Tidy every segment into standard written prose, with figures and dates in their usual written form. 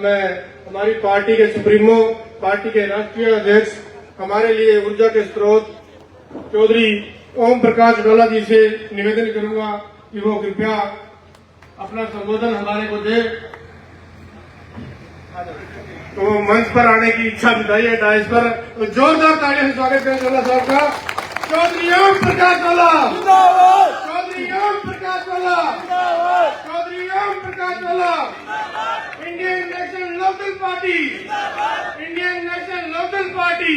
मैं हमारी पार्टी के सुप्रीमो, पार्टी के राष्ट्रीय अध्यक्ष, हमारे लिए ऊर्जा के स्रोत चौधरी ओम प्रकाश चौटाला जी से निवेदन करूंगा कि वो कृपया अपना संबोधन हमारे को दे। तो मंच पर आने की इच्छा जताई है डाइस पर, तो जोरदार तालियों से स्वागत करें चौटाला साहब का। Chaudhary Om Prakash Chautala, Chaudhary Om Prakash Chautala, Chaudhary Om Prakash Chautala. Indian National Lokdal party, Indian National Lokdal party,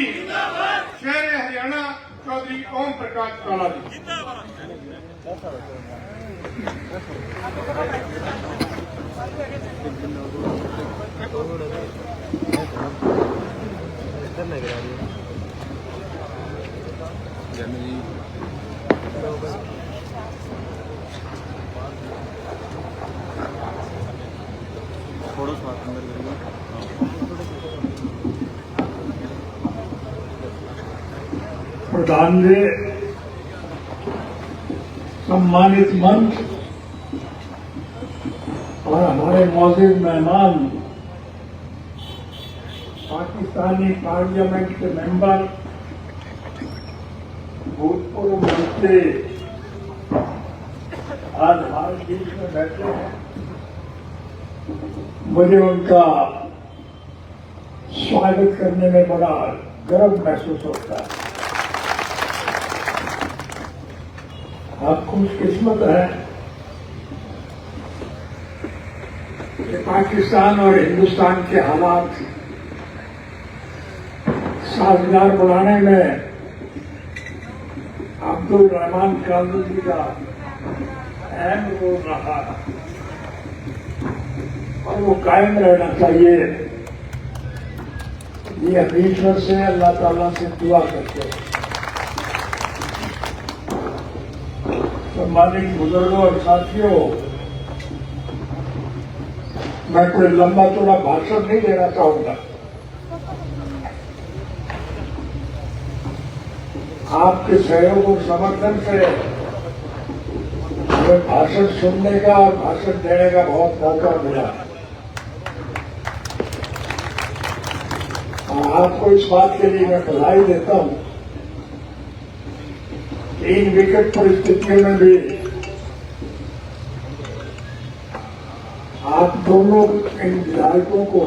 शहर हरियाणा, चौधरी ओम प्रकाश चौटाला जी। थोड़ा सा अंदर प्रधान जी, सम्मानित मंच और हमारे मौजूद मेहमान, पाकिस्तानी पार्लियामेंट के मेंबर, भूतपूर्व मंत्री आज हमारे बीच में बैठे हैं। मुझे उनका स्वागत करने में बड़ा गर्व महसूस होता है। आप खुशकिस्मत हैं कि पाकिस्तान और हिंदुस्तान के हालात साजगार बनाने में अब्दुल रहमान कालू जी का अहम रोल रहा और वो कायम रहना चाहिए। ये ईश्वर से, अल्लाह ताला से दुआ करते हैं। सम्मानित बुजुर्गों और साथियों, मैं कोई लंबा चौड़ा भाषण नहीं देना चाहूंगा। आपके सहयोग और समर्थन से हमें भाषण सुनने का और भाषण देने का बहुत मौका मिला। आपको इस बात के लिए मैं बधाई देता हूं कि इन विकट परिस्थितियों में भी आप दोनों इन विधायकों को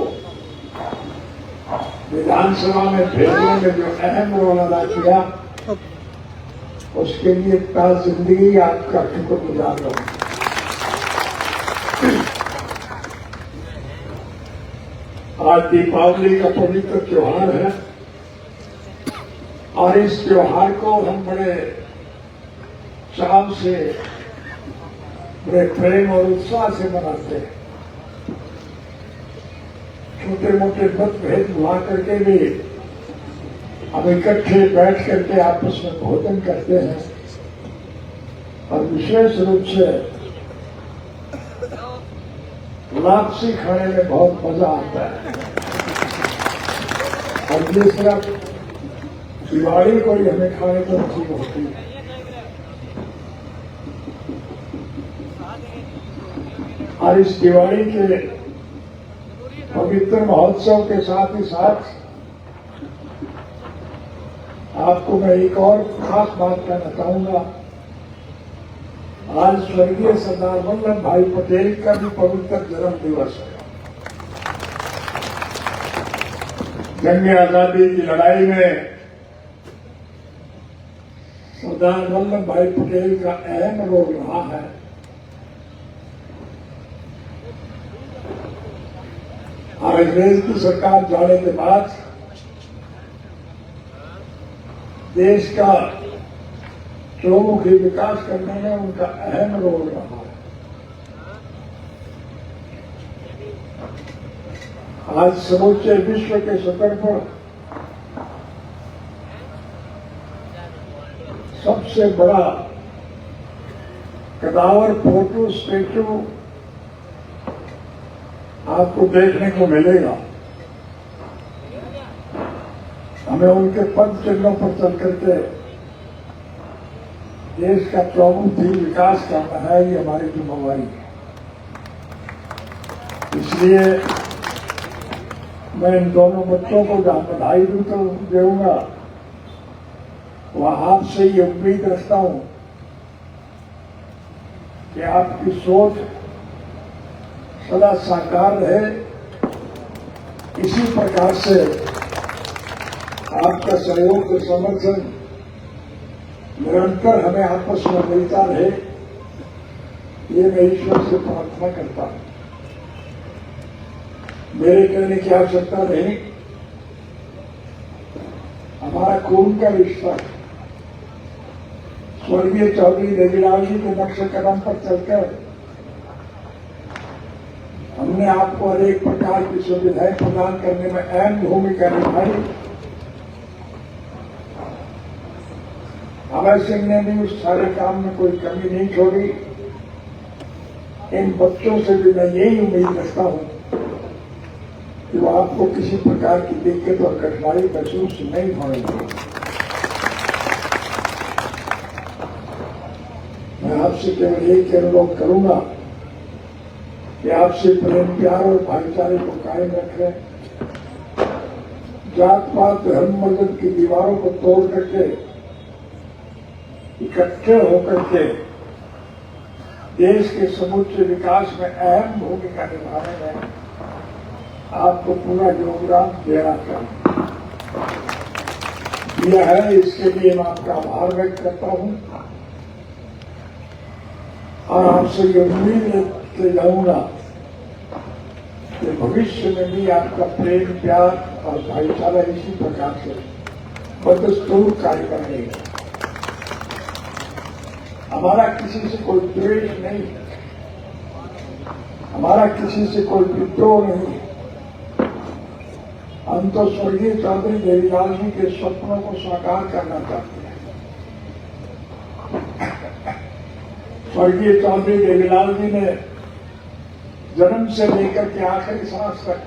विधानसभा में भेजने में जो अहम रोल अदा किया, उसके लिए ता जिंदगी आपका शुक्रगुजार रहूं। आज दीपावली का पवित्र त्योहार है और इस त्योहार को हम बड़े चाव से, बड़े प्रेम और उत्साह से मनाते हैं। छोटे मोटे मतभेद भुला करके भी हम इकट्ठे बैठ करके आपस में भोजन करते हैं और विशेष रूप से लापसी खाने में बहुत मजा आता है। और ये सिर्फ दिवाली को ही हमें खाने को नसीब होती है। और इस दिवाली के पवित्र महोत्सव के साथ ही साथ आपको मैं एक और खास बात कहना चाहूंगा। आज स्वर्गीय सरदार वल्लभ भाई पटेल का भी पवित्र जन्म दिवस है। जंग आजादी की लड़ाई में सरदार वल्लभ भाई पटेल का अहम रोल रहा है। और अंग्रेज की सरकार जाने के बाद देश का चौमुखी विकास करने में उनका अहम रोल रहा है। आज समूचे विश्व के स्तर पर सबसे बड़ा कदावर फोटो स्टेचू आपको देखने को मिलेगा। हमें उनके पद चिन्हों पर चल करके देश का चौमुखी विकास करना है, ये हमारी जिम्मेवारी है। इसलिए मैं इन दोनों बच्चों को जहां बधाई दूंगा वह आपसे ये उम्मीद रखता हूं कि आपकी सोच सदा साकार रहे। इसी प्रकार से आपका सहयोग और समर्थन निरंतर हमें आपस में मिलता रहे, ये मैं ईश्वर से प्रार्थना करता हूं। मेरे कहने की आवश्यकता नहीं, हमारा खून का रिश्ता स्वर्गीय चौधरी देवीलाल जी के नक्श कदम पर चलकर हमने आपको अनेक प्रकार की सुविधाएं प्रदान करने में अहम भूमिका निभाई। अभय सिंह ने भी उस सारे काम में कोई कमी नहीं छोड़ी। इन बच्चों से भी मैं यही उम्मीद रखता हूं कि वो आपको किसी प्रकार की दिक्कत और कठिनाई महसूस नहीं होगी। मैं आपसे केवल एक अनुरोध करूंगा कि आपसे प्रेम प्यार और भाईचारे को कायम रखें। जात पात धर्म मजहब की दीवारों को तोड़ करके इकट्ठे होकर के देश के समूचे विकास में अहम भूमिका निभाने में आपको पूरा योगदान देना चाहिए। दिया है, इसके लिए मैं आपका आभार व्यक्त करता हूं और आपसे ये उम्मीद रखते जाऊंगा कि भविष्य में भी आपका प्रेम प्यार और भाईचारा इसी प्रकार से बदस्तूर कार्य करेगा। हमारा किसी से कोई द्वेष नहीं, हमारा किसी से कोई विद्रोह नहीं। हम तो स्वर्गीय चौधरी देवीलाल जी के स्वप्नों को साकार करना चाहते हैं। स्वर्गीय चौधरी देवीलाल जी ने जन्म से लेकर के आखिरी सांस तक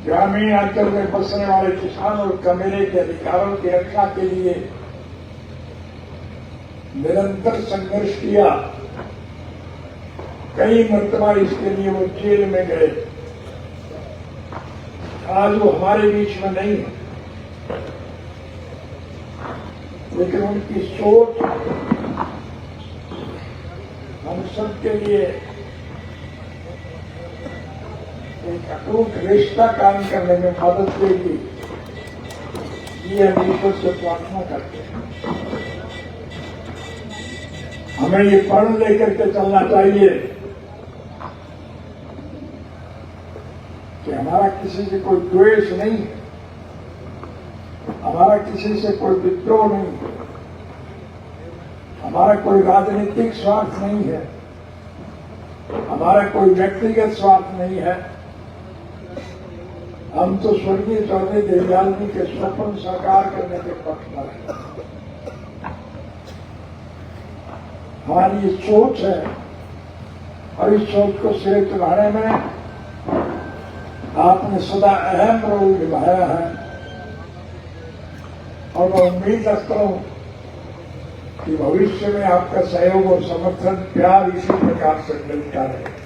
ग्रामीण अंचल में बसने वाले किसान और कमेरे के अधिकारों की रक्षा के लिए निरंतर संघर्ष किया। कई मर्तबा इसके लिए वो जेल में गए। आज वो हमारे बीच में नहीं है, लेकिन उनकी सोच हम सबके लिए एक अटूट रिश्ता कायम करने में मदद देगी, ये हम ईश्वर से प्रार्थना करते हैं। हमें ये पढ़ लेकर के चलना चाहिए कि हमारा किसी से कोई द्वेष नहीं है, हमारा किसी से कोई विद्रोह नहीं है, हमारा कोई राजनीतिक स्वार्थ नहीं है, हमारा कोई व्यक्तिगत स्वार्थ नहीं है। हम तो स्वर्गीय चौधरी देवीलाल जी के स्वप्न साकार करने के पक्षधर हैं। हमारी ये सोच है और इस सोच को सिरे चढ़ाने में आपने सदा अहम रोल निभाया है और मैं उम्मीद रखता हूं कि भविष्य में आपका सहयोग और समर्थन प्यार इसी प्रकार से मिलता रहे।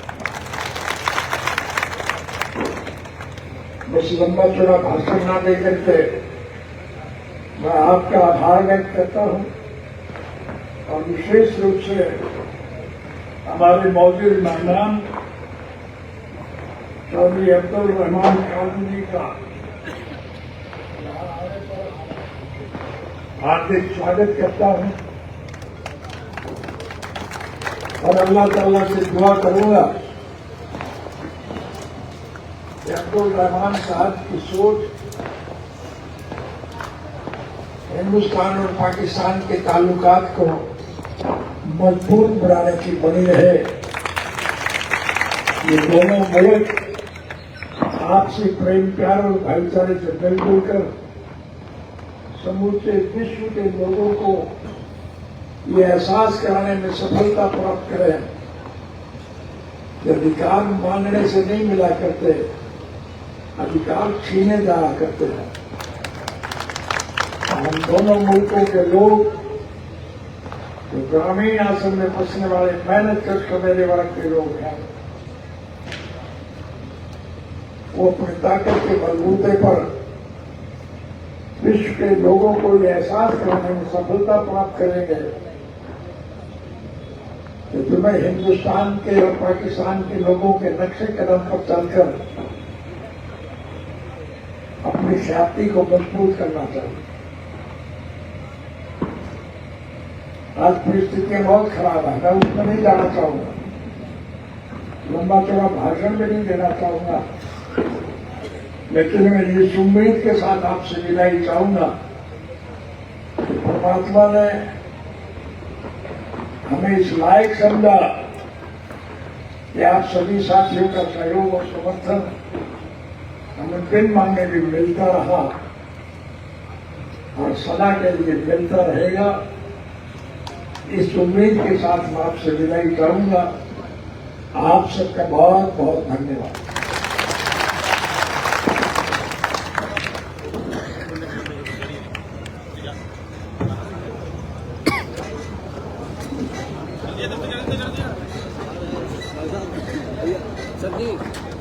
बस लंबा चौड़ा भाषण न देकर के मैं आपका आभार व्यक्त करता हूं और विशेष रूप से हमारे मौजूद मेहमान चौधरी अब्दुल रहमान काजी जी का हार्दिक स्वागत करता हूं और अल्लाह ताला से दुआ करूंगा कि अब्दुल रहमान साहब की सोच हिंदुस्तान और पाकिस्तान के ताल्लुकात को मजबूत बनाने की बनी रहे। ये दोनों मुल्क आपसी प्रेम प्यार और भाईचारे से मिलजुल कर समूचे विश्व के लोगों को ये एहसास कराने में सफलता प्राप्त करें कि अधिकार मांगने से नहीं मिला करते, अधिकार छीने जाया करते हैं। हम दोनों मुल्कों के लोग जो ग्रामीण आश्रम में बसने वाले मेहनत कश मेरे वर्ग के लोग हैं, वो अपनी ताकत के बलबूते पर विश्व के लोगों को ये एहसास कराने में सफलता प्राप्त करेंगे कि तुम्हें हिंदुस्तान के और पाकिस्तान के लोगों के नक्शे कदम पर चलकर अपनी ख्याति को मजबूत करना चाहिए। आज परिस्थितियां बहुत खराब है, मैं उसमें नहीं जाना चाहूंगा, लंबा चौड़ा भाषण भी नहीं देना चाहूंगा, लेकिन मैं इस उम्मीद के साथ आपसे विदाई चाहूंगा कि परमात्मा ने हमें इस लायक समझा कि आप सभी साथियों का सहयोग और समर्थन हमें बिन मांगे भी मिलता रहा और सदा के लिए मिलता रहेगा। इस उम्मीद के साथ मैं आपसे विदाई चाहूंगा। आप सबका बहुत बहुत धन्यवाद। सर जी